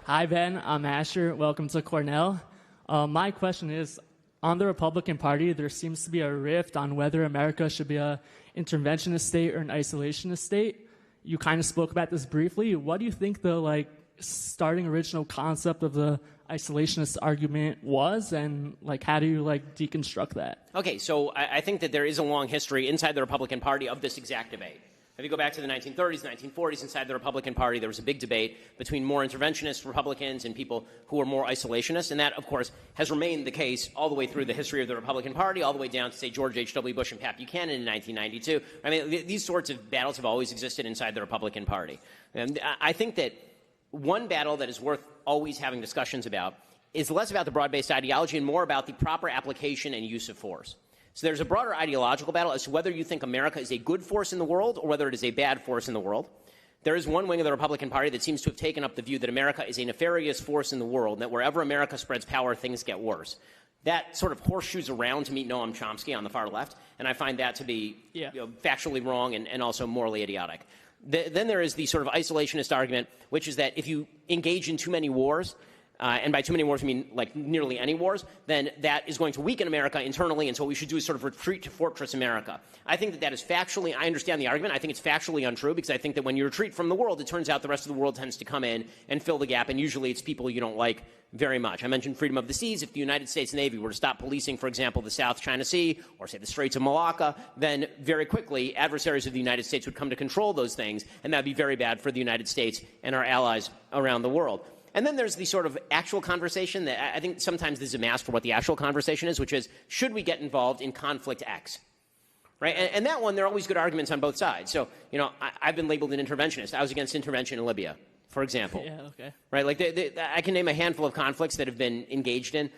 Hi, Ben. I'm Asher. Welcome to Cornell. My question is, on the Republican Party, there seems to be a rift on whether America should be an interventionist state or an isolationist state. You kind of spoke about this briefly. What do you think the starting original concept of the isolationist argument was, and how do you deconstruct that? Okay, so I think that there is a long history inside the Republican Party of this exact debate. If you go back to the 1930s, 1940s, inside the Republican Party, there was a big debate between more interventionist Republicans and people who were more isolationist, and that, of course, has remained the case all the way through the history of the Republican Party, all the way down to, say, George H.W. Bush and Pat Buchanan in 1992. I mean, these sorts of battles have always existed inside the Republican Party. And I think that one battle that is worth always having discussions about is less about the broad-based ideology and more about the proper application and use of force. So there's a broader ideological battle as to whether you think America is a good force in the world or whether it is a bad force in the world. There is one wing of the Republican Party that seems to have taken up the view that America is a nefarious force in the world, and that wherever America spreads power, things get worse. That sort of horseshoes around to meet Noam Chomsky on the far left, and I find that to be factually wrong and also morally idiotic. Then there is the sort of isolationist argument, which is that if you engage in too many wars, and by too many wars, I mean nearly any wars, then that is going to weaken America internally, and so what we should do is sort of retreat to Fortress America. I think that that is factually, I understand the argument, I think it's factually untrue, because I think that when you retreat from the world, it turns out the rest of the world tends to come in and fill the gap, and usually it's people you don't like very much. I mentioned freedom of the seas. If the United States Navy were to stop policing, for example, the South China Sea, or say the Straits of Malacca, then very quickly adversaries of the United States would come to control those things, and that would be very bad for the United States and our allies around the world. And then there's the sort of actual conversation that I think sometimes this is a mask for what the actual conversation is, which is, should we get involved in conflict X? Right? And that one, there are always good arguments on both sides. So, I've been labeled an interventionist. I was against intervention in Libya, for example. Yeah, okay. Right? I can name a handful of conflicts that have been engaged in.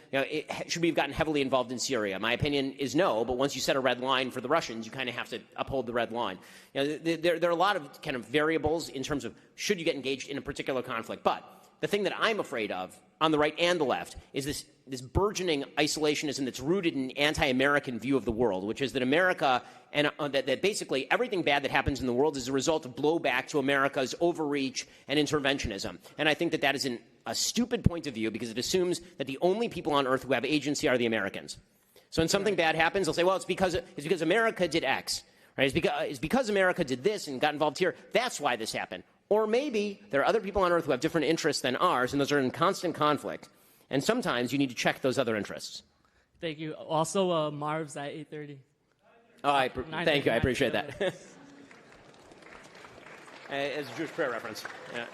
Should we have gotten heavily involved in Syria? My opinion is no, but once you set a red line for the Russians, you kind of have to uphold the red line. There are a lot of kind of variables in terms of should you get engaged in a particular conflict. But the thing that I'm afraid of, on the right and the left, is this burgeoning isolationism that's rooted in an anti-American view of the world, which is that America, and that basically everything bad that happens in the world is a result of blowback to America's overreach and interventionism. And I think that that is a stupid point of view, because it assumes that the only people on earth who have agency are the Americans. So when something bad happens, they'll say, well, it's because America did X. Right? It's because America did this and got involved here. That's why this happened. Or maybe there are other people on earth who have different interests than ours, and those are in constant conflict. And sometimes you need to check those other interests. Thank you. Also, Marv's at 8:30. Oh, thank you. I appreciate that. It's a Jewish prayer reference. Yeah.